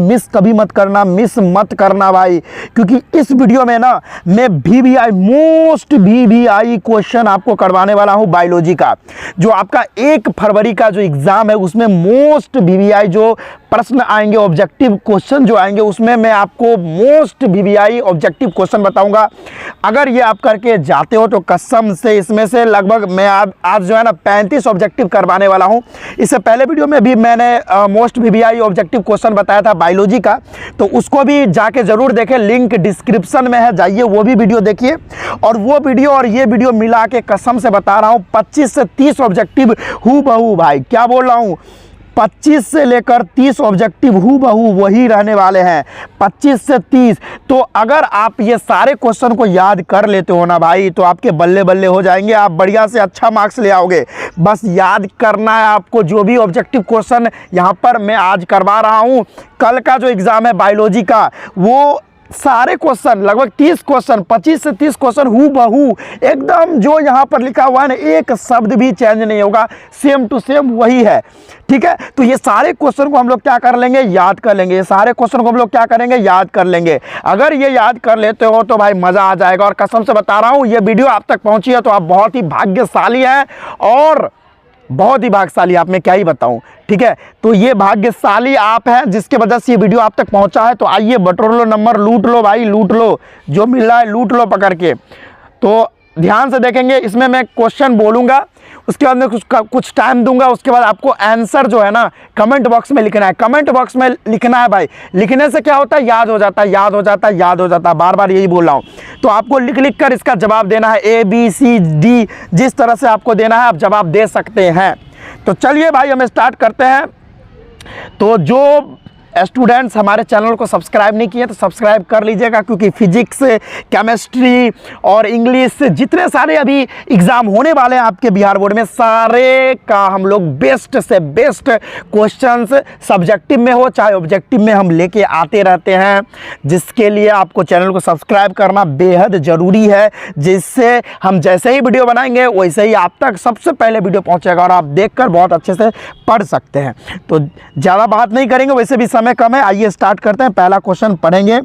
Miss कभी मत करना, मिस मत करना भाई, क्योंकि इस वीडियो में ना मैं VVI मोस्ट VVI क्वेश्चन आपको करवाने वाला हूं बायोलॉजी का। जो आपका 1 फरवरी का जो एग्जाम है उसमें मोस्ट VVI जो प्रश्न आएंगे, ऑब्जेक्टिव क्वेश्चन जो आएंगे, उसमें मैं आपको मोस्ट VVI ऑब्जेक्टिव क्वेश्चन बताऊंगा। अगर ये आप करके जाते हो तो कसम से इसमें से लगभग मैं आज जो है ना 35 ऑब्जेक्टिव करवाने वाला हूं। इससे पहले वीडियो में भी मैंने मोस्ट VVI ऑब्जेक्टिव क्वेश्चन बताया था बायोलॉजी का, तो उसको भी जाके जरूर देखें, लिंक डिस्क्रिप्शन में है, जाइए वो भी वीडियो देखिए। और वो वीडियो और ये वीडियो मिला के कसम से बता रहा हूँ 25 से 30 ऑब्जेक्टिव हूबहू भाई, क्या बोल रहा हूँ, 25 से लेकर 30 ऑब्जेक्टिव हूबहू वही रहने वाले हैं, 25 से 30। तो अगर आप ये सारे क्वेश्चन को याद कर लेते हो ना भाई, तो आपके बल्ले बल्ले हो जाएंगे, आप बढ़िया से अच्छा मार्क्स ले आओगे। बस याद करना है आपको, जो भी ऑब्जेक्टिव क्वेश्चन यहाँ पर मैं आज करवा रहा हूँ, कल का जो एग्ज़ाम है बायोलॉजी का, वो सारे क्वेश्चन लगभग 30 क्वेश्चन, 25 से 30 क्वेश्चन हूबहू एकदम जो यहाँ पर लिखा हुआ है ना, एक शब्द भी चेंज नहीं होगा, सेम टू सेम वही है। ठीक है, तो ये सारे क्वेश्चन को हम लोग क्या कर लेंगे, याद कर लेंगे। ये सारे क्वेश्चन को हम लोग क्या करेंगे, याद कर लेंगे। अगर ये याद कर लेते हो तो भाई मज़ा आ जाएगा। और कसम से बता रहा हूँ, ये वीडियो आप तक पहुँची है तो आप बहुत ही भाग्यशाली हैं, और बहुत ही भाग्यशाली आप, मैं क्या ही बताऊं। ठीक है, तो ये भाग्यशाली आप हैं जिसके वजह से ये वीडियो आप तक पहुंचा है। तो आइए बटोर लो नंबर, लूट लो भाई, लूट लो, जो मिल रहा है लूट लो पकड़ के। तो ध्यान से देखेंगे, इसमें मैं क्वेश्चन बोलूंगा, उसके बाद मैं कुछ टाइम दूंगा, उसके बाद आपको आंसर जो है ना कमेंट बॉक्स में लिखना है। कमेंट बॉक्स में लिखना है भाई, लिखने से क्या होता है, याद हो जाता है, याद हो जाता है, याद हो जाता है, बार बार यही बोल रहा हूँ। तो आपको लिख लिख कर इसका जवाब देना है, ABCD, जिस तरह से आपको देना है आप जवाब दे सकते हैं। तो चलिए भाई हम स्टार्ट करते हैं। तो जो स्टूडेंट्स हमारे चैनल को सब्सक्राइब नहीं किए तो सब्सक्राइब कर लीजिएगा, क्योंकि फिजिक्स, केमिस्ट्री और इंग्लिश जितने सारे अभी एग्ज़ाम होने वाले हैं आपके बिहार बोर्ड में, सारे का हम लोग बेस्ट से बेस्ट क्वेश्चंस सब्जेक्टिव में हो चाहे ऑब्जेक्टिव में हम लेके आते रहते हैं, जिसके लिए आपको चैनल को सब्सक्राइब करना बेहद ज़रूरी है, जिससे हम जैसे ही वीडियो बनाएंगे वैसे ही आप तक सबसे पहले वीडियो पहुँचेगा और आप देखकर बहुत अच्छे से पढ़ सकते हैं। तो ज़्यादा बात नहीं करेंगे, वैसे भी समय कम है, आइए स्टार्ट करते हैं। पहला क्वेश्चन पढ़ेंगे,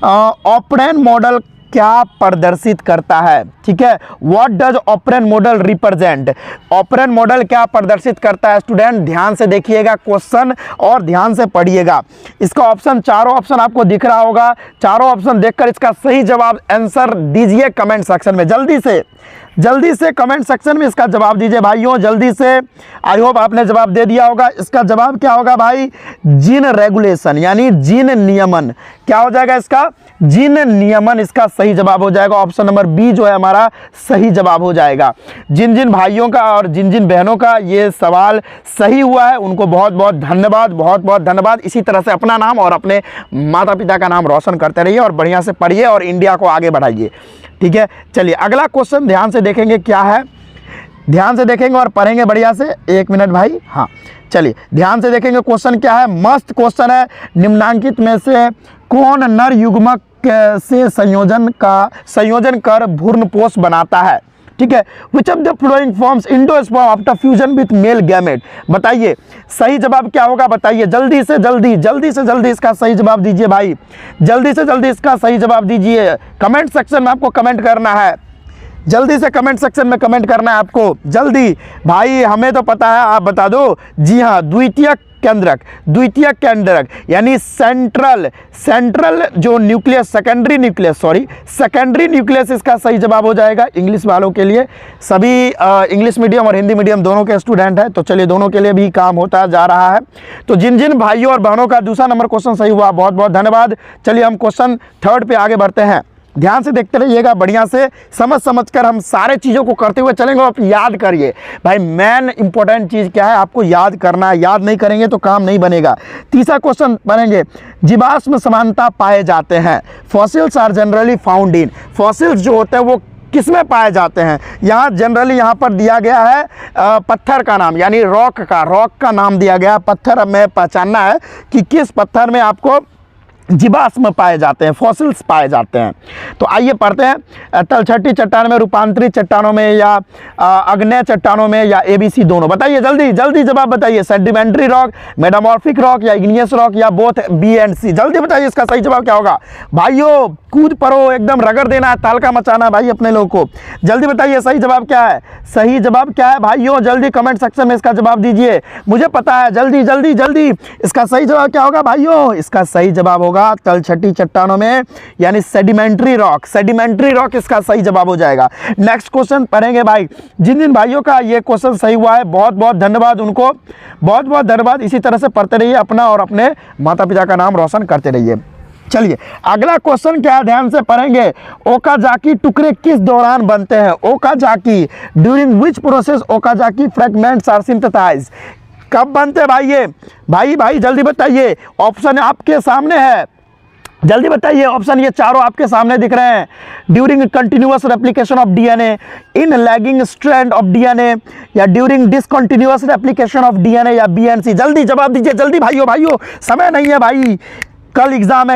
ऑपरेंट मॉडल क्या प्रदर्शित करता है। ठीक है, what does operant model represent, operant model क्या प्रदर्शित करता है। स्टूडेंट ध्यान से देखिएगा क्वेश्चन और ध्यान से पढ़िएगा। इसका ऑप्शन, चारों ऑप्शन आपको दिख रहा होगा, चारों ऑप्शन देखकर इसका सही जवाब आंसर दीजिए कमेंट सेक्शन में। जल्दी से कमेंट सेक्शन में इसका जवाब दीजिए भाइयों, जल्दी से। आई होप आपने जवाब दे दिया होगा। इसका जवाब क्या होगा भाई, जीन रेगुलेशन, यानी जीन नियमन। क्या हो जाएगा इसका, जीन नियमन इसका सही जवाब हो जाएगा। ऑप्शन नंबर बी जो है हमारा सही जवाब हो जाएगा। जिन जिन भाइयों का और जिन जिन बहनों का ये सवाल सही हुआ है उनको बहुत बहुत धन्यवाद, बहुत बहुत धन्यवाद। इसी तरह से अपना नाम और अपने माता पिता का नाम रोशन करते रहिए और बढ़िया से पढ़िए और इंडिया को आगे बढ़ाइए। ठीक है, चलिए अगला क्वेश्चन ध्यान से देखेंगे क्या है, ध्यान से देखेंगे और पढ़ेंगे बढ़िया से। 1 मिनट भाई, हाँ चलिए ध्यान से देखेंगे क्वेश्चन क्या है। मस्त क्वेश्चन है। निम्नांकित में से कौन नर युग्मक से संयोजन कर भ्रूणपोष बनाता है। ठीक है, which of the flowing forms endosperm after fusion with male gamete. बताइए सही जवाब क्या होगा, बताइए जल्दी से जल्दी इसका सही जवाब दीजिए भाई, जल्दी से जल्दी इसका सही जवाब दीजिए। कमेंट सेक्शन में आपको कमेंट करना है, जल्दी से कमेंट सेक्शन में कमेंट करना है आपको, जल्दी भाई। हमें तो पता है, आप बता दो। जी हाँ, द्वितीयक केंद्रक यानी सेंट्रल जो न्यूक्लियस, सेकेंडरी न्यूक्लियस इसका सही जवाब हो जाएगा। इंग्लिश वालों के लिए, सभी इंग्लिश मीडियम और हिंदी मीडियम दोनों के स्टूडेंट हैं, तो चलिए दोनों के लिए भी काम होता जा रहा है। तो जिन जिन भाइयों और बहनों का दूसरा नंबर क्वेश्चन सही हुआ, बहुत बहुत धन्यवाद। चलिए हम क्वेश्चन 3 पे आगे बढ़ते हैं। ध्यान से देखते रहिएगा, बढ़िया से समझ कर हम सारे चीज़ों को करते हुए चलेंगे। आप याद करिए भाई, मेन इंपॉर्टेंट चीज़ क्या है, आपको याद करना है। याद नहीं करेंगे तो काम नहीं बनेगा। तीसरा क्वेश्चन पढ़ेंगे, जीवाश्म समानता पाए जाते हैं। Fossils are generally found in, fossils जो होते हैं वो किस में पाए जाते हैं। यहाँ जनरली यहाँ पर दिया गया है पत्थर का नाम, यानी रॉक का नाम दिया गया है। पत्थर हमें पहचानना है कि किस पत्थर में आपको जीवाश्म पाए जाते हैं, फॉसिल्स पाए जाते हैं। तो आइए पढ़ते हैं, तलछटी चट्टान में, रूपांतरित चट्टानों में, या अग्नेय चट्टानों में, या ABC दोनों? बताइए जल्दी जल्दी जवाब बताइए। सेडिमेंट्री रॉक, मेटामॉर्फिक रॉक, या इग्नियस रॉक, या बोथ B एंड C? जल्दी बताइए इसका सही जवाब क्या होगा। भाइयों कूद पड़ो, एकदम रगड़ देना है, तालका मचाना है भाई अपने लोग को। जल्दी बताइए सही जवाब क्या है, सही जवाब क्या है भाइयों? जल्दी कमेंट सेक्शन में इसका जवाब दीजिए, मुझे पता है। जल्दी जल्दी जल्दी इसका सही जवाब क्या होगा भाइयों? इसका सही जवाब होगा तलछटी चट्टानों में, यानी सेडिमेंट्री रॉक। सेडिमेंट्री रॉक इसका सही जवाब हो जाएगा। नेक्स्ट क्वेश्चन पढ़ेंगे भाई। जिन जिन भाइयों का ये क्वेश्चन सही हुआ है बहुत बहुत धन्यवाद, उनको बहुत बहुत धन्यवाद। इसी तरह से पढ़ते रहिए, अपना और अपने माता पिता का नाम रोशन करते रहिए। चलिए अगला क्वेश्चन क्या है, ध्यान से पढ़ेंगे। ओकाजाकी टुकड़े किस दौरान बनते हैं? Okazaki, during which process Okazaki fragments are synthesized? कब बनते हैं भाई ये? भाई जल्दी बताइए, ऑप्शन आपके सामने है, जल्दी बताइए। ऑप्शन ये चारों आपके सामने दिख रहे हैं। During continuous replication of DNA, in lagging strand of DNA, या during discontinuous replication of DNA, या B एंड C? जल्दी जवाब दीजिए जल्दी भाइयों, समय नहीं है भाई, कल एग्जाम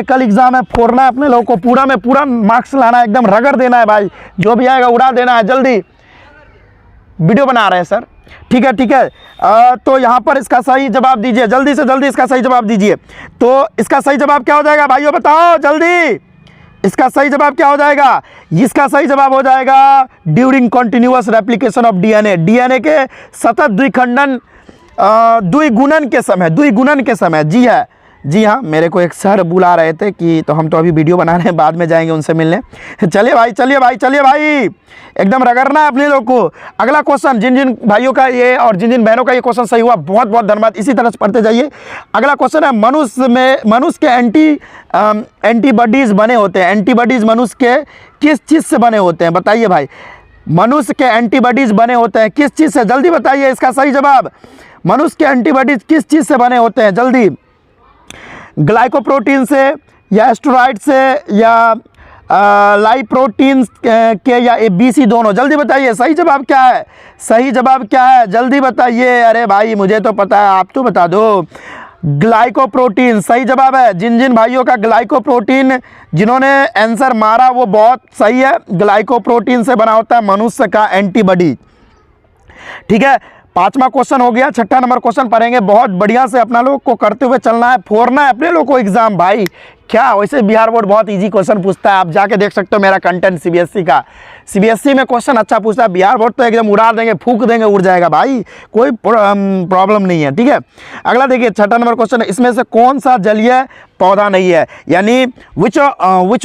है, फोड़ना है अपने लोगों को, पूरा में पूरा मार्क्स लाना है, एकदम रगड़ देना है भाई, जो भी आएगा उड़ा देना है। जल्दी वीडियो बना रहे हैं सर, ठीक है। तो यहाँ पर इसका सही जवाब दीजिए, जल्दी से जल्दी इसका सही जवाब दीजिए। तो इसका सही जवाब क्या हो जाएगा भाइयों, बताओ जल्दी, इसका सही जवाब क्या हो जाएगा? इसका सही जवाब हो जाएगा during continuous replication of DNA, DNA के सतत द्विखंडन द्विगुणन के समय। जी हाँ, मेरे को एक सर बुला रहे थे कि, तो हम तो अभी वीडियो बना रहे हैं, बाद में जाएंगे उनसे मिलने। चलिए भाई, एकदम रगड़ना है अपने लोग को। अगला क्वेश्चन, जिन जिन भाइयों का ये और जिन जिन बहनों का ये क्वेश्चन सही हुआ बहुत बहुत धन्यवाद, इसी तरह से पढ़ते जाइए। अगला क्वेश्चन है, मनुष्य के एंटीबॉडीज बने होते हैं। एंटीबॉडीज मनुष्य के किस चीज़ से बने होते हैं? बताइए भाई, मनुष्य के एंटीबॉडीज बने होते हैं किस चीज़ से? जल्दी बताइए इसका सही जवाब। मनुष्य के एंटीबॉडीज किस चीज़ से बने होते हैं? जल्दी, ग्लाइकोप्रोटीन से, या एस्टेरॉइड से, या लाइप्रोटीन के, या ABC दोनों? जल्दी बताइए सही जवाब क्या है, सही जवाब क्या है? जल्दी बताइए। अरे भाई मुझे तो पता है, आप तो बता दो। ग्लाइकोप्रोटीन सही जवाब है। जिन जिन भाइयों का ग्लाइकोप्रोटीन, जिन्होंने आंसर मारा वो बहुत सही है। ग्लाइकोप्रोटीन से बना होता है मनुष्य का एंटीबॉडी, ठीक है। 5वां क्वेश्चन हो गया। 6ठा नंबर क्वेश्चन पढ़ेंगे, बहुत बढ़िया से अपना लोग को करते हुए चलना है, फोड़ना है अपने लोग को एग्जाम भाई। क्या वैसे बिहार बोर्ड बहुत इजी क्वेश्चन पूछता है, आप जाके देख सकते हो मेरा कंटेंट CBSE का। CBSE में क्वेश्चन अच्छा पूछता है, बिहार बोर्ड तो एकदम उड़ा देंगे, फूक देंगे, उड़ जाएगा भाई, कोई प्रॉब्लम नहीं है, ठीक है। अगला देखिए 6ठा नंबर क्वेश्चन, इसमें से कौन सा जलीय पौधा नहीं है? यानी which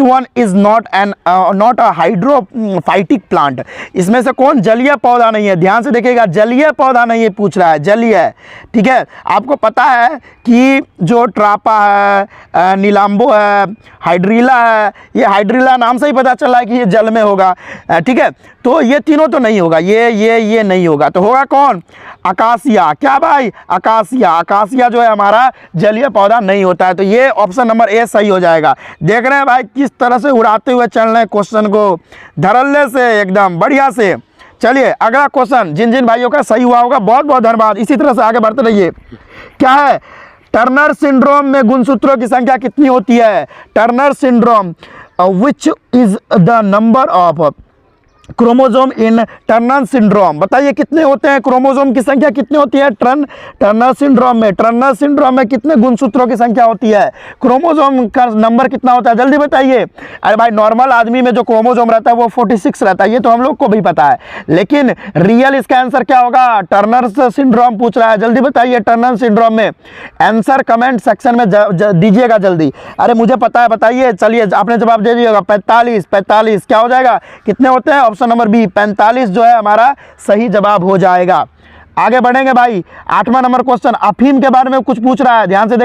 one is not a hydrophytic plant? इसमें से कौन जलीय पौधा नहीं है? ध्यान से देखिएगा, जलीय पौधा नहीं है पूछ रहा है, जलीय, ठीक है। आपको पता है कि जो ट्रापा है, नीलाम्बो है, हाइड्रीला है, ये हाइड्रीला नाम से ही पता चल रहा है कि ये जल में होगा, ठीक है। तो ये तीनों तो नहीं होगा, ये नहीं होगा, तो होगा कौन? अकासिया। क्या भाई? अकासिया जो है हमारा जलीय पौधा नहीं होता है, तो ये ऑप्शन नंबर A सही हो जाएगा। देख रहे हैं भाई किस तरह से उड़ाते हुए चल रहे हैं क्वेश्चन को, धड़ल्ले से, एकदम बढ़िया से। चलिए अगला क्वेश्चन, जिन जिन भाइयों का सही हुआ होगा बहुत बहुत धन्यवाद, इसी तरह से आगे बढ़ते रहिए। क्या है? टर्नर सिंड्रोम में गुणसूत्रों की संख्या कितनी होती है? Turner syndrome, which is the number of chromosome in Turner syndrome? बताइए कितने होते हैं, क्रोमोसोम की संख्या कितनी होती है टर्नर सिंड्रोम में? टर्नर सिंड्रोम में कितने गुणसूत्रों की संख्या होती है? क्रोमोसोम का नंबर कितना होता है? जल्दी बताइए। अरे भाई नॉर्मल आदमी में जो क्रोमोसोम रहता है वो 46 रहता है, ये तो हम लोग को भी पता है, लेकिन रियल इसका आंसर क्या होगा? टर्नर सिंड्रोम पूछ रहा है, जल्दी बताइए। टर्नर सिंड्रोम में आंसर कमेंट सेक्शन में दीजिएगा जल्दी। अरे मुझे पता है, बताइए। चलिए आपने जवाब दे दिएगा, 45 क्या हो जाएगा? कितने होते हैं? ऑप्शन नंबर B 45 जो है हमारा सही जवाब हो जाएगा। आगे बढ़ेंगे भाई। 8वां नंबर क्वेश्चन, अफीम के बारे में कुछ पूछ रहा है, ध्यान से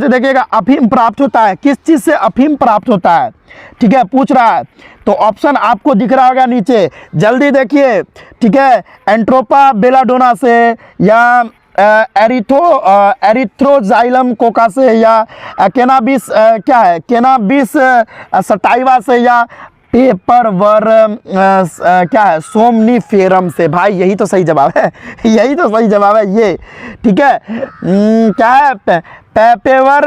देखिएगा। अफीम प्राप्त होता है किस चीज से? अफीम प्राप्त होता है, ठीक है, पूछ रहा है। तो ऑप्शन आपको दिख रहा होगा नीचे, जल्दी देखिए, ठीक है। एंट्रोपा बेलाडोना से, या एरिथ्रोजाइलम कोका से, या कैनाबिस क्या है, कैनाबिस सटाइवा से, या पेपर वर क्या है, सोमनीफेरम से। भाई यही तो सही जवाब है, यही तो सही जवाब है ये, ठीक है। क्या है, पेपेवर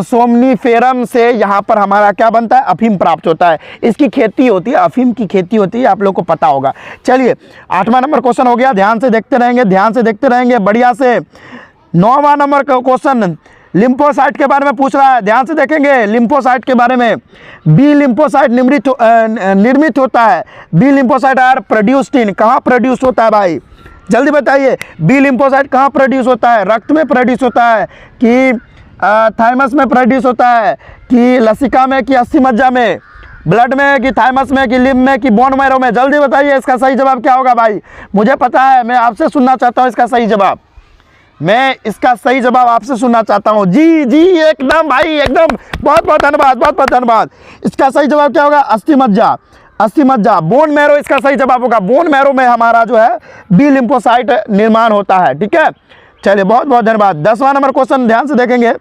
सोमनीफेरम से यहाँ पर हमारा क्या बनता है, अफीम प्राप्त होता है। इसकी खेती होती है, अफीम की खेती होती है, आप लोग को पता होगा। चलिए 8वां नंबर क्वेश्चन हो गया, ध्यान से देखते रहेंगे, ध्यान से देखते रहेंगे बढ़िया से। 9वां नंबर का क्वेश्चन लिम्फोसाइट के बारे में पूछ रहा है, ध्यान से देखेंगे लिम्फोसाइट के बारे में। बी लिम्फोसाइट निर्मित होता है, B lymphocyte are produced in, कहाँ प्रोड्यूस होता है भाई, जल्दी बताइए। बी लिम्फोसाइट कहाँ प्रोड्यूस होता है, रक्त में प्रोड्यूस होता है कि थाइमस में प्रोड्यूस होता है कि लसिका में कि अस्थि मज्जा में, ब्लड में कि थाइमस में कि लिम्फ में कि बोन मैरो में, जल्दी बताइए इसका सही जवाब क्या होगा भाई। मुझे पता है, मैं आपसे सुनना चाहता हूँ इसका सही जवाब, मैं इसका सही जवाब आपसे सुनना चाहता हूँ। जी जी एकदम भाई एकदम, बहुत बहुत धन्यवाद, बहुत बहुत धन्यवाद। इसका सही जवाब क्या होगा, अस्थि मज्जा, अस्थि मज्जा, बोन मैरो इसका सही जवाब होगा। बोन मैरो में हमारा जो है बी लिम्फोसाइट निर्माण होता है, ठीक है। चलिए बहुत बहुत धन्यवाद। 10वां नंबर क्वेश्चन ध्यान से देखेंगे,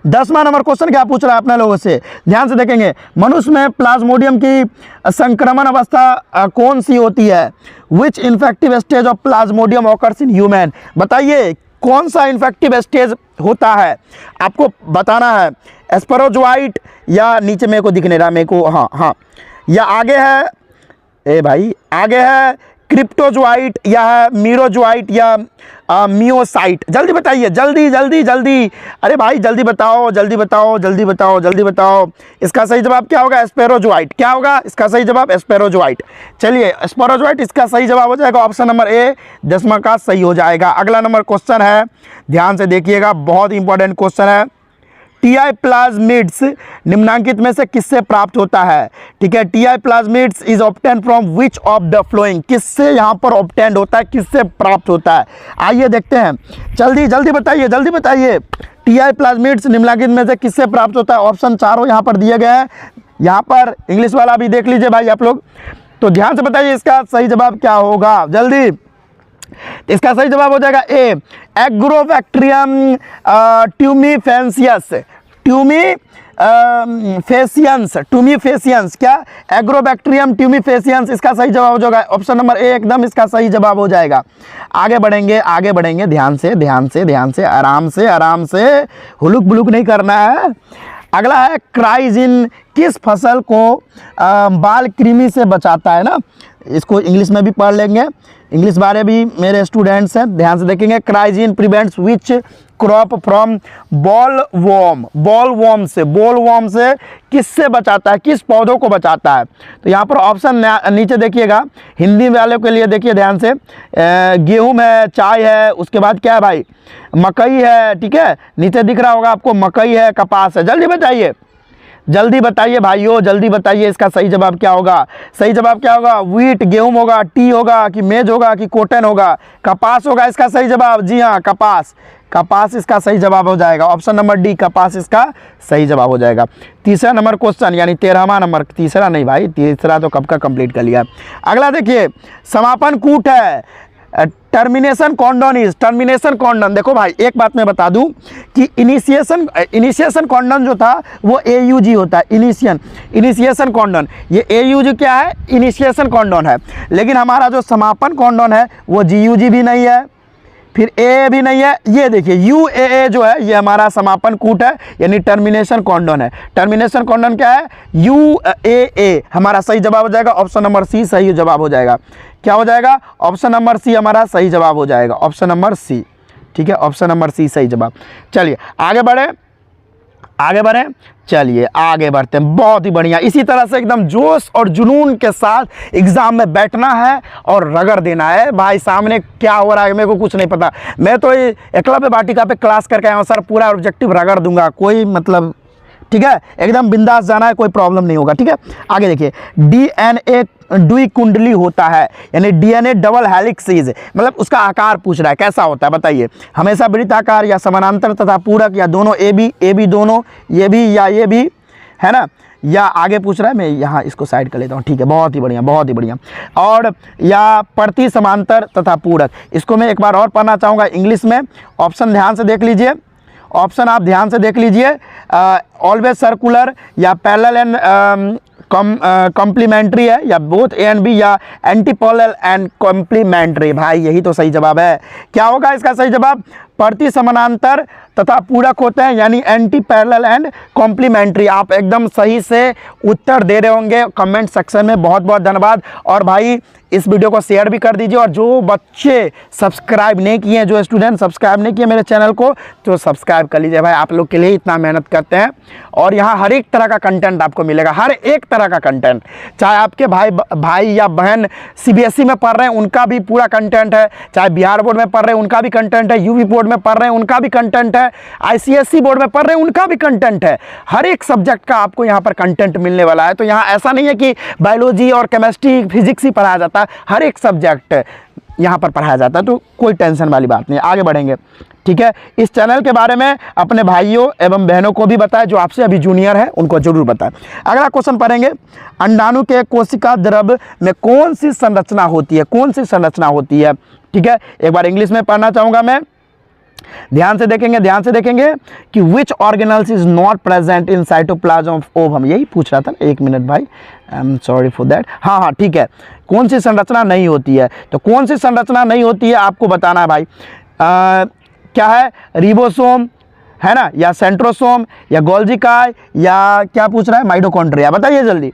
10वां नंबर क्वेश्चन क्या पूछ रहा है अपने लोगों से, ध्यान से देखेंगे। मनुष्य में प्लाज्मोडियम की संक्रमण अवस्था कौन सी होती है, which infective stage of plasmodium occurs in human, बताइए कौन सा इन्फेक्टिव स्टेज होता है, आपको बताना है। एस्पेरोजोइट या नीचे मेरे को दिख नहीं रहा, मेरे को हाँ हाँ, या आगे है ए भाई, आगे है क्रिप्टोजोइट या है मीरोजोइट या मियोसाइट, जल्दी बताइए, जल्दी जल्दी जल्दी, अरे भाई जल्दी बताओ, जल्दी बताओ, जल्दी बताओ, जल्दी बताओ। इसका सही जवाब क्या होगा, एस्पेरोजोइट, क्या होगा इसका सही जवाब, एस्पेरोजोइट। चलिए एस्पेरोजोइट इसका सही जवाब हो जाएगा ऑप्शन नंबर ए, 10वां का सही हो जाएगा। अगला नंबर क्वेश्चन है, ध्यान से देखिएगा, बहुत इंपॉर्टेंट क्वेश्चन है। टीआई प्लाज्मिड्स निम्नांकित में से किससे प्राप्त होता है, ठीक है। TI plasmids is obtain from which of the flowing, किससे यहाँ पर ऑब्टेन होता है, किससे प्राप्त होता है, आइए देखते हैं। जल्दी जल्दी बताइए, जल्दी बताइए। टीआई प्लाज्मिड्स निम्नलिखित में से किससे प्राप्त होता है, ऑप्शन चारों यहाँ पर दिए गए हैं। यहाँ पर इंग्लिश वाला भी देख लीजिए भाई आप लोग, तो ध्यान से बताइए इसका सही जवाब क्या होगा जल्दी। इसका सही जवाब हो जाएगा ए, एग्रोबैक्टीरियम ट्यूमीफेसियंस, ट्यूमीफेसियंस, क्या, एग्रोबैक्टीरियम ट्यूमीफेसियंस, इसका सही जवाब हो जाएगा ऑप्शन नंबर ए, एकदम इसका सही जवाब हो जाएगा। आगे बढ़ेंगे, आगे बढ़ेंगे, ध्यान से ध्यान से ध्यान से, आराम से आराम से, हुलुक बुलुक नहीं करना है। अगला है क्राइजिन किस फसल को बाल कृमि से बचाता है ना, इसको इंग्लिश में भी पढ़ लेंगे, इंग्लिश बारे भी मेरे स्टूडेंट्स हैं, ध्यान से देखेंगे। Cry gene prevents which crop from bollworm से किससे बचाता है, किस पौधों को बचाता है। तो यहाँ पर ऑप्शन नीचे देखिएगा, हिंदी वालों के लिए देखिए ध्यान से, गेहूं है, चाय है, उसके बाद क्या है भाई, मकई है, ठीक है, नीचे दिख रहा होगा आपको, मकई है, कपास है, जल्दी बताइए, जल्दी बताइए भाइयों, जल्दी बताइए इसका सही जवाब क्या होगा। सही जवाब क्या होगा, व्हीट गेहूं होगा, टी होगा कि मेज होगा कि कॉटन होगा, कपास होगा इसका सही जवाब। जी हाँ कपास, कपास इसका सही जवाब हो जाएगा, ऑप्शन नंबर डी कपास इसका सही जवाब हो जाएगा। तीसरा नंबर क्वेश्चन यानी 13वां नंबर, तीसरा नहीं भाई, तीसरा तो कब का कंप्लीट कर लिया। अगला देखिए, समापन कूट है, टर्मिनेशन कॉन्डन। देखो भाई एक बात मैं बता दूं कि इनिशिएशन कॉन्डन जो था वो AUG होता है, इनिशिएशन कॉन्डन, ये AUG क्या है, इनिशिएशन कॉन्डन है। लेकिन हमारा जो समापन कॉन्डन है वो GUG भी नहीं है, फिर ए भी नहीं है, ये देखिए UAA जो है ये हमारा समापन कूट है, यानी टर्मिनेशन कॉन्डन है। टर्मिनेशन कॉन्डन क्या है, UAA, हमारा सही जवाब हो जाएगा ऑप्शन नंबर सी सही जवाब हो जाएगा। क्या हो जाएगा, ऑप्शन नंबर सी हमारा सही जवाब हो जाएगा, ऑप्शन नंबर सी, ठीक है, ऑप्शन नंबर सी सही जवाब। चलिए आगे बढ़े, आगे बढ़े, चलिए आगे बढ़ते हैं, बहुत ही बढ़िया। इसी तरह से एकदम जोश और जुनून के साथ एग्जाम में बैठना है और रगड़ देना है। भाई सामने क्या हो रहा है मेरे को कुछ नहीं पता, मैं तो ये एकलव्य वाटिका पे क्लास करके आया हूँ सर, पूरा ऑब्जेक्टिव रगड़ दूंगा, कोई मतलब, ठीक है, एकदम बिंदास जाना है, कोई प्रॉब्लम नहीं होगा, ठीक है। आगे देखिए, DNA द्विकुंडली होता है, यानी DNA डबल हेलिक्स, मतलब उसका आकार पूछ रहा है कैसा होता है बताइए, हमेशा वृत्ताकार या समानांतर तथा पूरक या दोनों, ए बी दोनों, ये भी या ये भी, है ना, या आगे पूछ रहा है, मैं यहाँ इसको साइड कर लेता हूँ, ठीक है, बहुत ही बढ़िया, बहुत ही बढ़िया, और या प्रति समांतर तथा पूरक। इसको मैं एक बार और पढ़ना चाहूँगा इंग्लिश में, ऑप्शन ध्यान से देख लीजिए, ऑप्शन आप ध्यान से देख लीजिए, ऑलवेज सर्कुलर या पैरेलल एंड कॉम्प्लीमेंट्री है, या बोथ ए एंड बी, या एंटीपैरेलल एंड कॉम्प्लीमेंट्री। भाई यही तो सही जवाब है। क्या होगा इसका सही जवाब? प्रति समानांतर तथा पूरक होते हैं, यानी एंटी पैरेलल एंड कॉम्प्लीमेंट्री। आप एकदम सही से उत्तर दे रहे होंगे कमेंट सेक्शन में। बहुत बहुत धन्यवाद। और भाई इस वीडियो को शेयर भी कर दीजिए, और जो बच्चे सब्सक्राइब नहीं किए हैं, जो स्टूडेंट सब्सक्राइब नहीं किए मेरे चैनल को, तो सब्सक्राइब कर लीजिए। भाई आप लोग के लिए इतना मेहनत करते हैं, और यहाँ हर एक तरह का कंटेंट आपको मिलेगा, हर एक तरह का कंटेंट। चाहे आपके भाई या बहन CBSE में पढ़ रहे हैं, उनका भी पूरा कंटेंट है। चाहे बिहार बोर्ड में पढ़ रहे हैं, उनका भी कंटेंट है। UP बोर्ड में पढ़ रहे हैं, उनका भी कंटेंट है। ICSE बोर्ड में पढ़ रहे हैं, उनका भी कंटेंट है। हर एक सब्जेक्ट का आपको यहाँ पर कंटेंट मिलने वाला है। तो यहाँ ऐसा नहीं है कि बायोलॉजी और केमिस्ट्री फिजिक्स ही पढ़ाया जाता है, हर एक सब्जेक्ट यहाँ पर पढ़ाया जाता है। तो कोई टेंशन वाली बात नहीं। आगे बढ़ेंगे, ठीक है। इस चैनल के बारे में अपने भाइयों एवं बहनों को भी बताएं, जो आपसे अभी जूनियर है उनको जरूर बताएं। अगला क्वेश्चन पढ़ेंगे, अंडाणु के कोशिका द्रव में कौन सी संरचना होती है? कौन सी संरचना होती है? ठीक है, एक बार इंग्लिश में पढ़ना चाहूंगा मैं। ध्यान से देखेंगे कि which organelles is not present in cytoplasm of ovum. यही पूछ रहा था ना, एक मिनट भाई, I am sorry for that. हाँ ठीक है, कौन सी संरचना नहीं होती है? तो कौन सी संरचना नहीं होती है आपको बताना है भाई। क्या है? रिबोसोम है ना, या सेंट्रोसोम, या गोल्गी काय, या क्या पूछ रहा है? माइटोकॉन्ड्रिया। बताइए जल्दी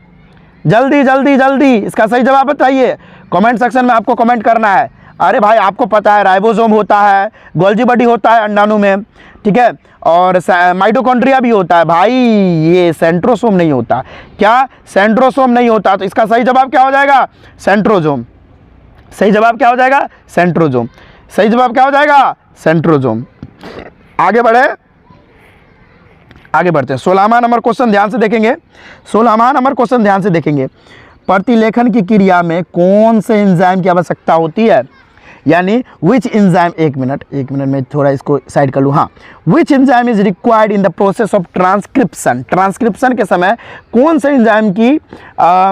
जल्दी जल्दी जल्दी, इसका सही जवाब बताइए। कमेंट सेक्शन में आपको कमेंट करना है। अरे भाई आपको पता है राइबोसोम होता है, गोल्गी बॉडी होता है अंडाणु में, ठीक है, और माइटोकॉन्ड्रिया भी होता है। भाई ये सेंट्रोसोम नहीं होता। क्या? सेंट्रोसोम नहीं होता। तो इसका सही जवाब क्या हो जाएगा? सेंट्रोजोम। सही जवाब क्या हो जाएगा? सेंट्रोजोम। सही जवाब क्या हो जाएगा? सेंट्रोजोम। आगे बढ़ते हैं। 16वां नंबर क्वेश्चन ध्यान से देखेंगे। 16वां नंबर क्वेश्चन ध्यान से देखेंगे, प्रतिलेखन की क्रिया में कौन से एंजाइम की आवश्यकता होती है? यानी विच एंजाइम, एक मिनट में थोड़ा इसको साइड कर लूँ। हाँ, which enzyme is required in the process of transcription. Transcription के समय कौन से एंजाइम की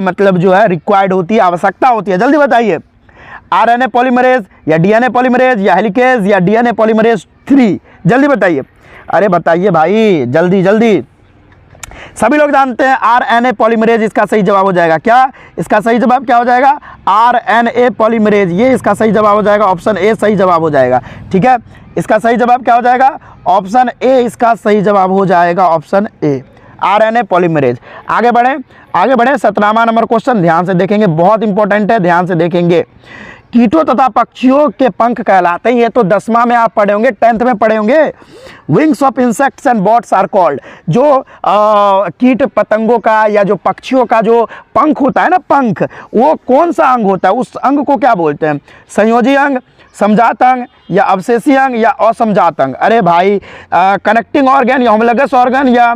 मतलब जो है रिक्वायर्ड होती है, आवश्यकता होती है? जल्दी बताइए। RNA पॉलीमरेज, या DNA पॉलीमरेज, या हेलिकेज, या DNA पॉलीमरेज 3। जल्दी बताइए। अरे बताइए भाई जल्दी जल्दी। सभी लोग जानते हैं RNA पॉलीमरेज इसका सही जवाब हो जाएगा। क्या इसका सही जवाब क्या हो जाएगा? RNA पॉलीमरेज, ये इसका सही जवाब हो जाएगा। ऑप्शन ए सही जवाब हो जाएगा। ठीक है, इसका सही जवाब क्या हो जाएगा? ऑप्शन ए इसका सही जवाब हो जाएगा। Option A, RNA polymerase. आगे बढ़ें 17वां नंबर क्वेश्चन ध्यान से देखेंगे, बहुत इंपॉर्टेंट है, ध्यान से देखेंगे। कीटों तथा पक्षियों के पंख कहलाते हैं। ये तो 10वां में आप पढ़े होंगे, 10th में पढ़े होंगे। Wings of insects and birds are called. जो कीट पतंगों का या जो पक्षियों का जो पंख होता है ना, पंख, वो कौन सा अंग होता है? उस अंग को क्या बोलते हैं? संयोजी अंग, समजात अंग, या अवशेषी अंग, या असमजात अंग? अरे भाई कनेक्टिंग ऑर्गन, या होमोलोगस ऑर्गन, या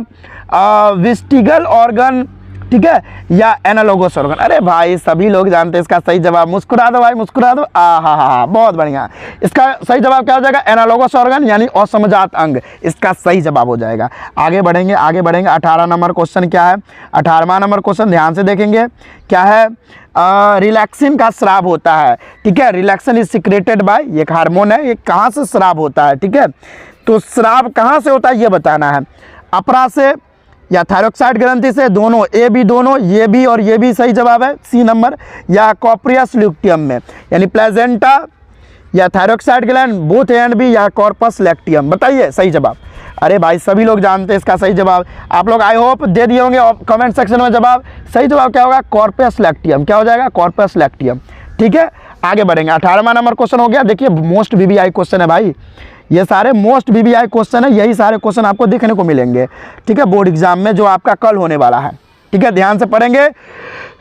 विस्टिगल ऑर्गन, ठीक है, या एनालोगस ऑर्गन? अरे भाई सभी लोग जानते हैं इसका सही जवाब। मुस्कुरा दो भाई, मुस्कुरा दो। हा, बहुत बढ़िया। इसका सही जवाब क्या हो जाएगा? एनालोगस ऑर्गन, यानी असमजात अंग, इसका सही जवाब हो जाएगा। आगे बढ़ेंगे 18 नंबर क्वेश्चन क्या है? 18वां नंबर क्वेश्चन ध्यान से देखेंगे, क्या है? रिलैक्सिन का स्राव होता है। ठीक है, रिलैक्सिन इज सिक्रेटेड बाय, ये एक हार्मोन है, ये कहाँ से स्राव होता है? ठीक है, तो स्राव कहाँ से होता है ये बताना है। अपरा से या थायरॉक्साइड ग्रंथि से? दोनों, ए बी दोनों, ये भी और ये भी सही जवाब है, सी नंबर। या कॉर्पियस ल्यूटियम में, यानी प्लेजेंटा या thyroxide gland, both A and B, या कॉर्पस लैक्टियम? बताइए सही जवाब। अरे भाई सभी लोग जानते हैं इसका सही जवाब। आप लोग आई होप दे दिए होंगे कमेंट सेक्शन में जवाब। सही जवाब क्या होगा? कॉर्पस लैक्टियम। क्या हो जाएगा? कॉर्पस लैक्टियम। ठीक है, आगे बढ़ेंगे। 18वां नंबर क्वेश्चन हो गया। देखिए मोस्ट VVI क्वेश्चन है भाई, ये सारे मोस्ट VVI क्वेश्चन है, यही सारे क्वेश्चन आपको देखने को मिलेंगे। ठीक है, बोर्ड एग्जाम में जो आपका कल होने वाला है। ठीक है, ध्यान से पढ़ेंगे।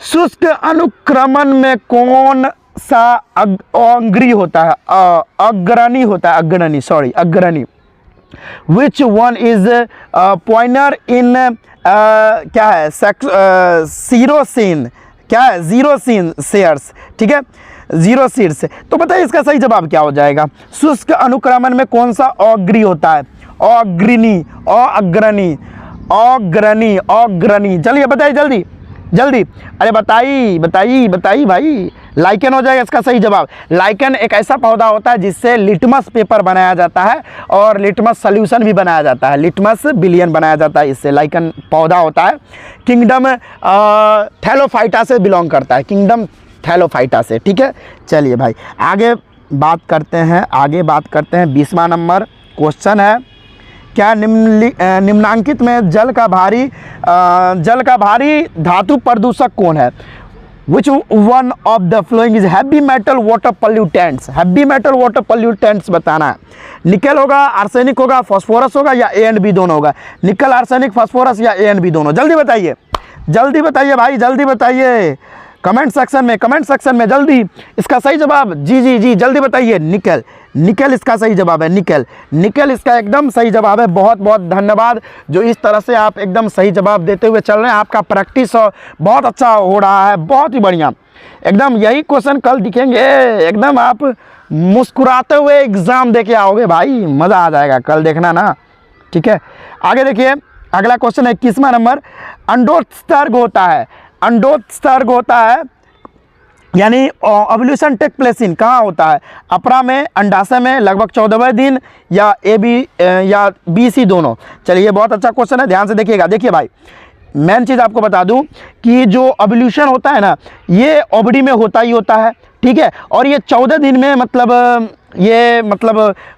शुष्क अनुक्रमण में कौन सा अग्रणी होता है? अग्रणी होता है, अग्रणी। विच वन इज पॉइनर इन क्या है? सीरोसिन, क्या है? जीरोसिन शेयर्स। ठीक है, जीरो सीड से। तो बताइए इसका सही जवाब क्या हो जाएगा? शुष्क अनुक्रमण में कौन सा अग्रणी होता है? अग्रणी, अग्रणी। चलिए बताइए जल्दी जल्दी। अरे बताइए भाई, लाइकेन हो जाएगा इसका सही जवाब। लाइकेन एक ऐसा पौधा होता है जिससे लिटमस पेपर बनाया जाता है और लिटमस सॉल्यूशन भी बनाया जाता है, लिटमस विलियन बनाया जाता है, इससे लाइकेन पौधा होता है। किंगडम थैलोफाइटा से बिलोंग करता है, किंगडम थैलोफाइटा से। ठीक है, चलिए भाई आगे बात करते हैं, 20वां नंबर क्वेश्चन है, क्या निम्नांकित में जल का भारी धातु प्रदूषक कौन है? Which one of the following is heavy metal water pollutants? Heavy metal water pollutants बताना है। निकल होगा, आर्सेनिक होगा, फास्फोरस होगा या ए एंड बी दोनों होगा? निकल, आर्सेनिक, फास्फोरस या ए एंड बी दोनों? जल्दी बताइए, जल्दी बताइए भाई, जल्दी बताइए कमेंट सेक्शन में जल्दी। इसका सही जवाब जी जल्दी बताइए। निकल इसका सही जवाब है, निकल इसका एकदम सही जवाब है। बहुत बहुत धन्यवाद जो इस तरह से आप एकदम सही जवाब देते हुए चल रहे हैं। आपका प्रैक्टिस बहुत अच्छा हो रहा है, बहुत ही बढ़िया। एकदम यही क्वेश्चन कल दिखेंगे, एकदम आप मुस्कुराते हुए एग्ज़ाम दे के आओगे भाई, मज़ा आ जाएगा कल देखना ना। ठीक है, आगे देखिए, अगला क्वेश्चन है 21वां नंबर। अंडोत्सर्ग होता है यानी ओव्यूलेशन टेक प्लेस इन कहाँ होता है? अपरा में, अंडाशय में, लगभग 14वें दिन या या BC दोनों? चलिए ये बहुत अच्छा क्वेश्चन है, ध्यान से देखिएगा। देखिए भाई मेन चीज़ आपको बता दूं कि जो ओव्यूलेशन होता है ना, ये ओवरी में होता ही होता है। ठीक है, और ये 14 दिन में मतलब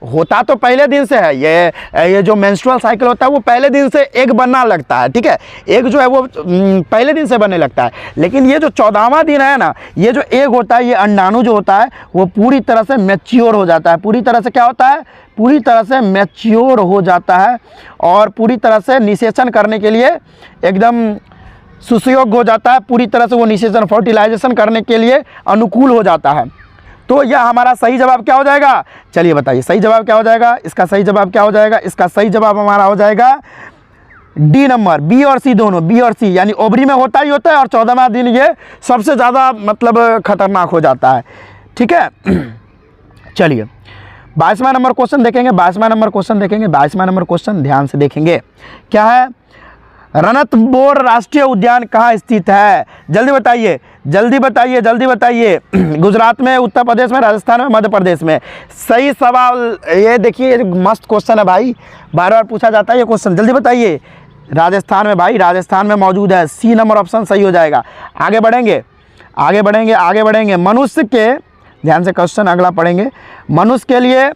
होता तो पहले दिन से है। ये जो मेंस्ट्रुअल साइकिल होता है वो पहले दिन से एग बनना लगता है। ठीक है, एग जो है वो पहले दिन से बनने लगता है, लेकिन ये जो 14वां दिन है ना, ये जो एग होता है, ये अंडाणु जो होता है वो पूरी तरह से मैच्योर हो जाता है। पूरी तरह से क्या होता है? पूरी तरह से मैच्योर हो जाता है और पूरी तरह से निषेचन करने के लिए एकदम सुसयोग हो जाता है। पूरी तरह से वो निषेचन, फर्टिलाइजेशन करने के लिए अनुकूल हो जाता है। तो यह हमारा सही जवाब क्या हो जाएगा? चलिए बताइए सही जवाब क्या हो जाएगा? इसका सही जवाब क्या हो जाएगा? इसका सही जवाब हमारा हो जाएगा डी नंबर, बी और सी दोनों, बी और सी, यानी ओवरी में होता ही होता है और 14वां दिन ये सबसे ज़्यादा मतलब खतरनाक हो जाता है। ठीक है, चलिए 22वां नंबर क्वेश्चन देखेंगे। 22वां नंबर क्वेश्चन ध्यान से देखेंगे, क्या है? रणथंबोर राष्ट्रीय उद्यान कहाँ स्थित है? जल्दी बताइए, जल्दी बताइए। गुजरात में, उत्तर प्रदेश में, राजस्थान में, मध्य प्रदेश में? सही सवाल। ये देखिए मस्त क्वेश्चन है भाई, बार बार पूछा जाता है ये क्वेश्चन। जल्दी बताइए। राजस्थान में भाई, राजस्थान में मौजूद है। सी नंबर ऑप्शन सही हो जाएगा। आगे बढ़ेंगे। मनुष्य के, ध्यान से क्वेश्चन अगला पढ़ेंगे। मनुष्य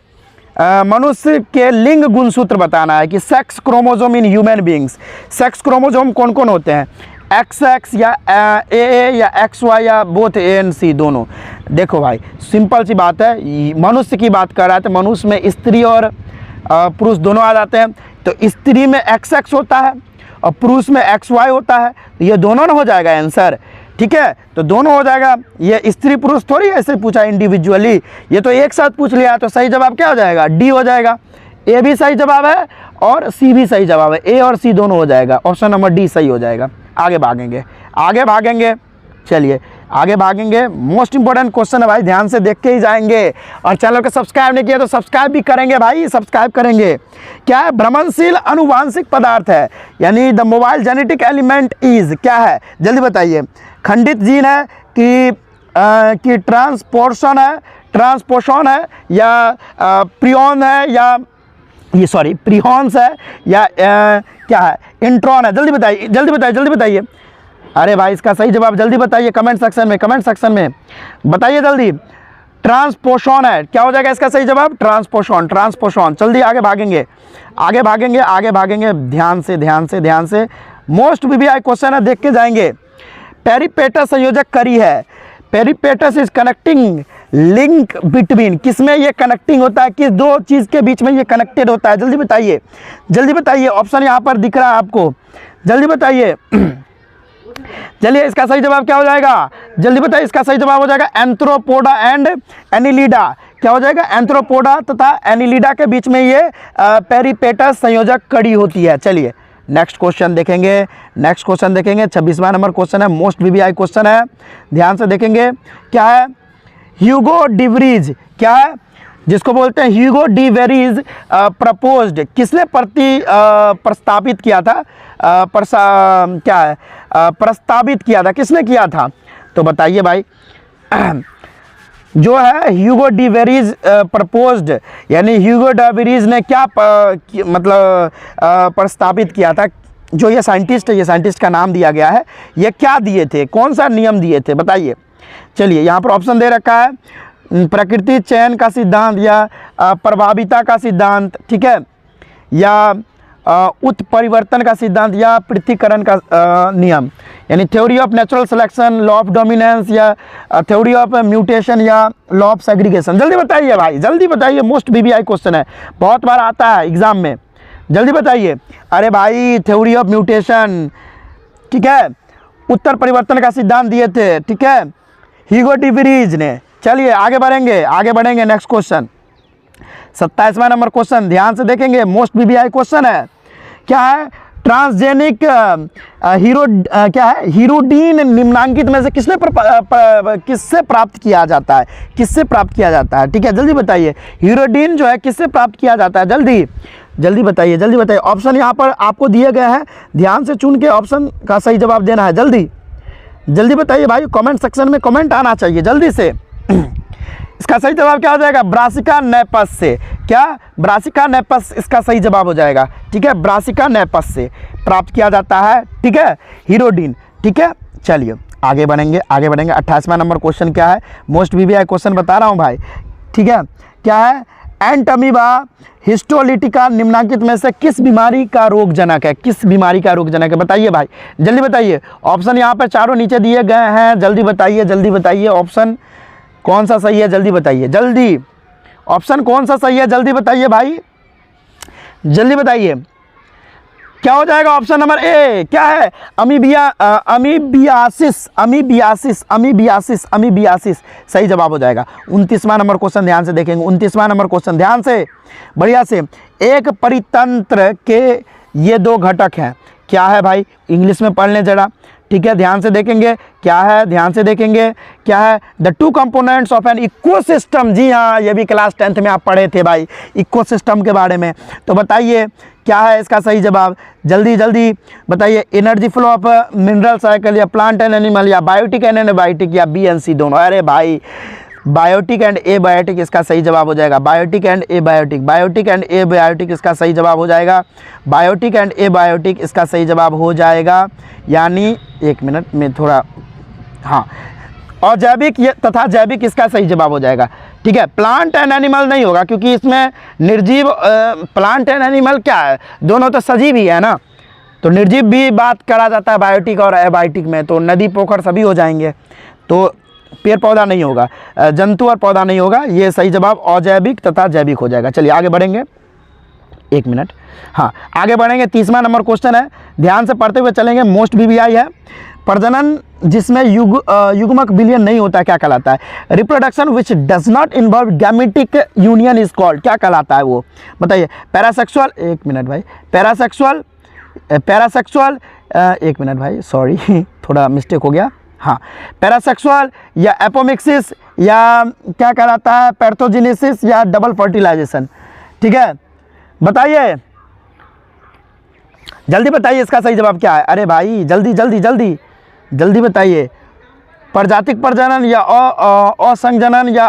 के लिंग गुणसूत्र बताना है कि sex chromosome in human beings. Sex chromosome कौन कौन होते हैं? XX या AA या XY या बोथ ANC दोनों? देखो भाई सिंपल सी बात है, मनुष्य की बात कर रहा है तो मनुष्य में स्त्री और पुरुष दोनों आ जाते हैं। तो स्त्री में XX होता है और पुरुष में XY होता है, तो ये दोनों ना हो जाएगा आंसर। ठीक है, तो दोनों हो जाएगा। ये स्त्री पुरुष थोड़ी ऐसे पूछा इंडिविजुअली, ये तो एक साथ पूछ लिया। तो सही जवाब क्या हो जाएगा? डी हो जाएगा। ए भी सही जवाब है और सी भी सही जवाब है, ए और सी दोनों हो जाएगा। ऑप्शन नंबर डी सही हो जाएगा। आगे भागेंगे। चलिए आगे भागेंगे। मोस्ट इंपॉर्टेंट क्वेश्चन है भाई, ध्यान से देख के ही जाएंगे। और चैनल को सब्सक्राइब नहीं किया तो सब्सक्राइब भी करेंगे भाई, सब्सक्राइब करेंगे। क्या है? भ्रमणशील अनुवांशिक पदार्थ है, यानी the mobile genetic element is, क्या है? जल्दी बताइए। खंडित जीन है कि ट्रांसपोर्शन है या प्रियॉन है या प्रियॉन्स है या क्या है? इंट्रॉन है? जल्दी बताइए। अरे भाई इसका सही जवाब जल्दी बताइए कमेंट सेक्शन में बताइए जल्दी। ट्रांसपोर्शन है, क्या हो जाएगा इसका सही जवाब? ट्रांसपोर्शन। जल्दी आगे भागेंगे। ध्यान से मोस्ट VVI क्वेश्चन है, देख के जाएंगे। पेरिपेटस संयोजक करी है। पेरिपेटस इज कनेक्टिंग लिंक बिटवीन, किसमें ये कनेक्टिंग होता है? किस दो चीज़ के बीच में ये कनेक्टेड होता है? जल्दी बताइए। ऑप्शन यहाँ पर दिख रहा है आपको, जल्दी बताइए। चलिए इसका सही जवाब क्या हो जाएगा? जल्दी बताइए। इसका सही जवाब हो जाएगा एंथ्रोपोडा एंड एनिलिडा। क्या हो जाएगा? एंथ्रोपोडा तथा एनिलिडा के बीच में ये पेरिपेटस संयोजक कड़ी होती है। चलिए नेक्स्ट क्वेश्चन देखेंगे। 26वां नंबर क्वेश्चन है, मोस्ट VVI क्वेश्चन है, ध्यान से देखेंगे। क्या है? ह्यूगो डिवरीज, क्या है? जिसको बोलते हैं ह्यूगो डी वेरीज प्रपोज्ड, किसने प्रस्तावित किया था? प्रस्तावित किया था, किसने किया था? तो बताइए भाई। जो है ह्यूगो डी वेरीज प्रपोज्ड, यानी ह्यूगो डी वेरीज ने क्या प्रस्तावित किया था। जो ये साइंटिस्ट है, ये साइंटिस्ट का नाम दिया गया है, ये क्या दिए थे, कौन सा नियम दिए थे बताइए। चलिए यहाँ पर ऑप्शन दे रखा है, प्रकृति चयन का सिद्धांत या प्रभाविता का सिद्धांत, ठीक है, या उत्परिवर्तन का सिद्धांत या पृथक्करण का नियम, यानी theory of natural selection, law of dominance या थ्योरी ऑफ म्यूटेशन या लॉ ऑफ सेग्रीगेशन। जल्दी बताइए भाई, जल्दी बताइए, मोस्ट बीबीआई क्वेश्चन है, बहुत बार आता है एग्जाम में, जल्दी बताइए। अरे भाई थ्योरी ऑफ म्यूटेशन, ठीक है, उत्तर परिवर्तन का सिद्धांत दिए थे, ठीक है, ह्यूगो डी वेरीज ने। चलिए आगे बढ़ेंगे नेक्स्ट क्वेश्चन, 27वां नंबर क्वेश्चन, ध्यान से देखेंगे, मोस्ट बीबीआई क्वेश्चन है। क्या है, ट्रांसजेनिक क्या है, हीरोडीन निम्नांकित में से किससे प्राप्त किया जाता है, किससे प्राप्त किया जाता है, ठीक है, जल्दी बताइए। हीरोडीन जो है किससे प्राप्त किया जाता है, जल्दी बताइए, जल्दी बताइए। ऑप्शन यहाँ पर आपको दिए गए हैं, ध्यान से चुन के ऑप्शन का सही जवाब देना है। जल्दी बताइए भाई, कमेंट सेक्शन में कमेंट आना चाहिए जल्दी से। इसका सही जवाब क्या हो जाएगा, ब्रासिका नेपस से। क्या, ब्रासिका नेपस इसका सही जवाब हो जाएगा, ठीक है, ब्रासिका नेपस से प्राप्त किया जाता है, ठीक है, हीरोडीन, ठीक है। चलिए आगे बढ़ेंगे 28वां नंबर क्वेश्चन क्या है, मोस्ट बीबीआई क्वेश्चन बता रहा हूँ भाई, ठीक है। क्या है, एंटमीबा हिस्टोलिटिका निम्नांकित में से किस बीमारी का रोगजनक है, किस बीमारी का रोगजनक है, बताइए भाई, जल्दी बताइए। ऑप्शन यहाँ पर चारों नीचे दिए गए हैं, जल्दी बताइए ऑप्शन कौन सा सही है, जल्दी बताइए, जल्दी ऑप्शन कौन सा सही है, जल्दी बताइए भाई, जल्दी बताइए। क्या हो जाएगा ऑप्शन नंबर ए, क्या है, अमीबियासिस सही जवाब हो जाएगा। 29वां नंबर क्वेश्चन ध्यान से देखेंगे, 29वां नंबर क्वेश्चन ध्यान से, बढ़िया से। एक परितंत्र के ये दो घटक हैं, क्या है भाई, इंग्लिश में पढ़ लें जरा, ठीक है, ध्यान से देखेंगे क्या है, क्या है, the two components of an ecosystem. जी हाँ, ये भी क्लास 10th में आप पढ़े थे भाई, इकोसिस्टम के बारे में। तो बताइए क्या है इसका सही जवाब, जल्दी बताइए। Energy flow of mineral cycle या प्लांट एंड एनिमल या बायोटिक एंड एनाबायोटिक या बी एंड सी दोनों। अरे भाई बायोटिक एंड एबायोटिक इसका सही जवाब हो जाएगा, बायोटिक एंड एबायोटिक इसका सही जवाब हो जाएगा, बायोटिक एंड एबायोटिक इसका सही जवाब हो जाएगा। यानी एक मिनट में थोड़ा, हाँ, और जैविक तथा जैविक इसका सही जवाब हो जाएगा, ठीक है। प्लांट एंड एनिमल नहीं होगा क्योंकि इसमें निर्जीव, प्लांट एंड एनिमल क्या है, दोनों तो सजीव ही है ना, तो निर्जीव भी बात करा जाता है बायोटिक और एबायोटिक में, तो नदी पोखर सभी हो जाएंगे, तो पेड़ पौधा नहीं होगा, जंतु और पौधा नहीं होगा, ये सही जवाब अजैविक तथा जैविक हो जाएगा। चलिए आगे बढ़ेंगे, एक मिनट, हाँ आगे बढ़ेंगे। 30वां नंबर क्वेश्चन है, ध्यान से पढ़ते हुए चलेंगे, मोस्ट बीबीआई है। प्रजनन जिसमें युग्मक विलयन नहीं होता क्या कहलाता है, reproduction which does not involve gametic union is called, क्या कहलाता है वो, बताइए। पैरासेक्सुअल, एक मिनट भाई, पैरासेक्सुअल एक मिनट भाई, सॉरी थोड़ा मिस्टेक हो गया, हाँ, पैरासेक्सुअल या एपोमिक्सिस या क्या कहलाता है, पैर्थोजेनेसिस या डबल फर्टिलाइजेशन, ठीक है, बताइए, जल्दी बताइए इसका सही जवाब क्या है। अरे भाई जल्दी बताइए। प्रजातिक प्रजनन या असंजनन या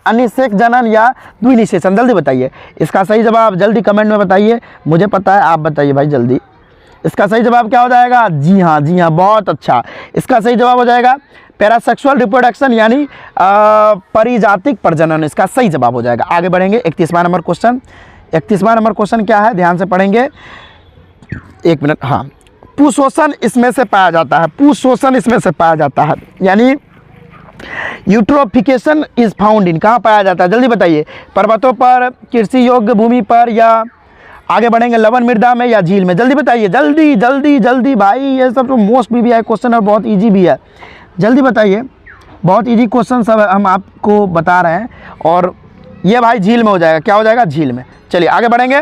अनिषेक जनन या द्विनिषेचन, जल्दी बताइए इसका सही जवाब, जल्दी कमेंट में बताइए, मुझे पता है आप बताइए भाई जल्दी। इसका सही जवाब क्या हो जाएगा, जी हाँ बहुत अच्छा, इसका सही जवाब हो जाएगा पैरासेक्सुअल रिप्रोडक्शन यानी परिजातिक प्रजनन, इसका सही जवाब हो जाएगा। आगे बढ़ेंगे 31वां नंबर क्वेश्चन क्या है, ध्यान से पढ़ेंगे, एक मिनट, हाँ, पुशोषण इसमें से पाया जाता है, यानी यूट्रोफिकेशन इज फाउंड इन, कहाँ पाया जाता है, जल्दी बताइए। पर्वतों पर, कृषि योग्य भूमि पर, या आगे बढ़ेंगे लवण मृदा में या झील में, जल्दी बताइए, जल्दी भाई, ये सब तो मोस्ट बीबीआई क्वेश्चन और बहुत इजी भी है, जल्दी बताइए, बहुत इजी क्वेश्चन सब हम आपको बता रहे हैं, और ये भाई झील में हो जाएगा, क्या हो जाएगा, झील में। चलिए आगे बढ़ेंगे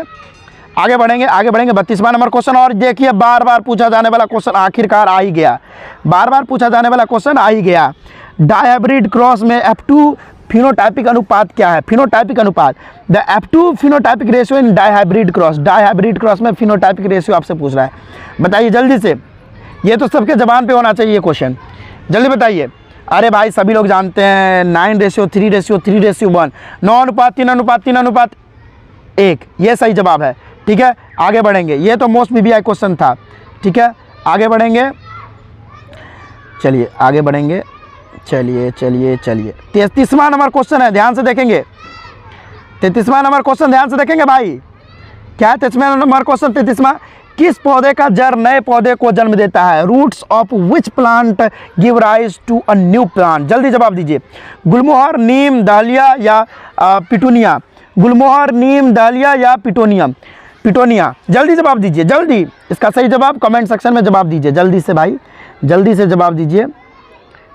32वां नंबर क्वेश्चन, और देखिए बार बार पूछा जाने वाला क्वेश्चन आखिरकार आ ही गया, डायहाइब्रिड क्रॉस में F2 फिनोटाइपिक अनुपात क्या है, the F2 phenotypic ratio in dihybrid cross में फिनोटाइपिक रेशियो आपसे पूछ रहा है, बताइए जल्दी से, ये तो सबके जबान पे होना चाहिए ये क्वेश्चन, जल्दी बताइए। अरे भाई सभी लोग जानते हैं 9:3:3:1, 9:3:3:1, ये सही जवाब है। ठीक है, आगे बढ़ेंगे। ये तो मोस्ट बीबीआई क्वेश्चन था। ठीक है, आगे बढ़ेंगे, चलिए आगे बढ़ेंगे, चलिए 33वां नंबर क्वेश्चन है, ध्यान से देखेंगे। 33वां नंबर क्वेश्चन ध्यान से देखेंगे भाई। क्या है 33वां नंबर क्वेश्चन? 33वां, किस पौधे का जड़ नए पौधे को जन्म देता है? Roots of which plant give rise to a new plant? जल्दी जवाब दीजिए। गुलमोहर, नीम, डालिया या पिटूनिया? गुलमोहर, नीम, डालिया या पिटोनियम? पिटोनिया। जल्दी जवाब दीजिए, जल्दी। इसका सही जवाब कमेंट सेक्शन में जवाब दीजिए, जल्दी से भाई, जल्दी से जवाब दीजिए।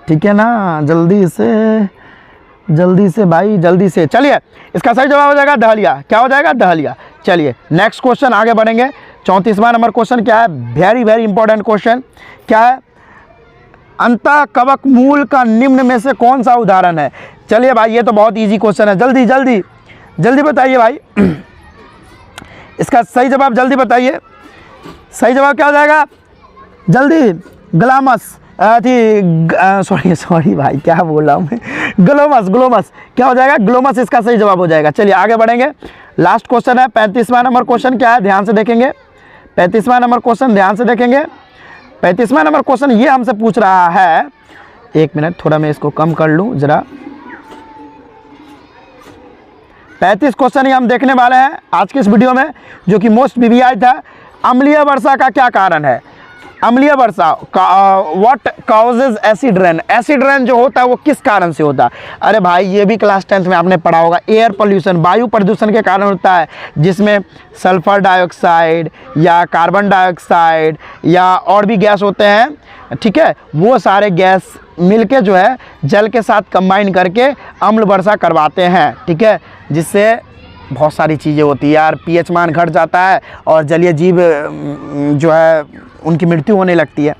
ठीक है ना, जल्दी से भाई, जल्दी से। चलिए, इसका सही जवाब हो जाएगा दहलिया। क्या हो जाएगा? दहलिया। चलिए नेक्स्ट क्वेश्चन आगे बढ़ेंगे। 34वां नंबर क्वेश्चन क्या है? Very very important question. क्या है? अंतःकवक मूल का निम्न में से कौन सा उदाहरण है? चलिए भाई, ये तो बहुत इजी क्वेश्चन है, जल्दी जल्दी जल्दी बताइए भाई। इसका सही जवाब जल्दी बताइए। सही जवाब क्या हो जाएगा? जल्दी। ग्लामस, सॉरी भाई, क्या बोल रहा हूँ मैं? ग्लोमस। क्या हो जाएगा? ग्लोमस इसका सही जवाब हो जाएगा। चलिए आगे बढ़ेंगे। लास्ट क्वेश्चन है 35वां नंबर क्वेश्चन। क्या है? ध्यान से देखेंगे। 35वां नंबर क्वेश्चन ध्यान से देखेंगे। 35वां नंबर क्वेश्चन ये हमसे पूछ रहा है, एक मिनट, थोड़ा मैं इसको कम कर लूँ जरा। 35 क्वेश्चन ही हम देखने वाले हैं आज की इस वीडियो में, जो कि मोस्ट बीबीआई था। अम्लीय वर्षा का क्या कारण है? अम्लीय वर्षा, what causes acid rain? Acid rain जो होता है वो किस कारण से होता है? अरे भाई, ये भी क्लास 10th में आपने पढ़ा होगा। एयर पोल्यूशन, वायु प्रदूषण के कारण होता है, जिसमें सल्फर डाइऑक्साइड या कार्बन डाइऑक्साइड या और भी गैस होते हैं। ठीक है, वो सारे गैस मिलके जो है जल के साथ कंबाइन करके अम्ल वर्षा करवाते हैं। ठीक है, जिससे बहुत सारी चीज़ें होती है यार, पीएच मान घट जाता है और जलीय जीव जो है उनकी मृत्यु होने लगती है।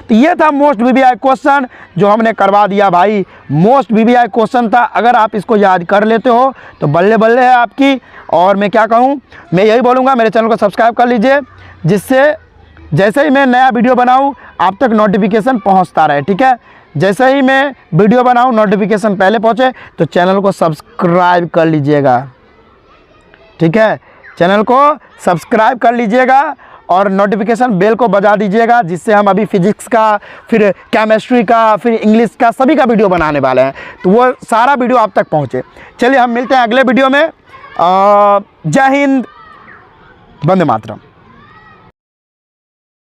तो ये था मोस्ट बीबीआई क्वेश्चन जो हमने करवा दिया भाई। मोस्ट बीबीआई क्वेश्चन था, अगर आप इसको याद कर लेते हो तो बल्ले बल्ले है आपकी। और मैं क्या कहूँ, मैं यही बोलूँगा, मेरे चैनल को सब्सक्राइब कर लीजिए, जिससे जैसे ही मैं नया वीडियो बनाऊँ आप तक नोटिफिकेशन पहुँचता रहे। ठीक है, जैसे ही मैं वीडियो बनाऊँ नोटिफिकेशन पहले पहुँचे, तो चैनल को सब्सक्राइब कर लीजिएगा। ठीक है, चैनल को सब्सक्राइब कर लीजिएगा और नोटिफिकेशन बेल को बजा दीजिएगा, जिससे हम अभी फिजिक्स का, फिर केमिस्ट्री का, फिर इंग्लिश का, सभी का वीडियो बनाने वाले हैं, तो वो सारा वीडियो आप तक पहुँचे। चलिए हम मिलते हैं अगले वीडियो में। जय हिंद, वंदे मातरम।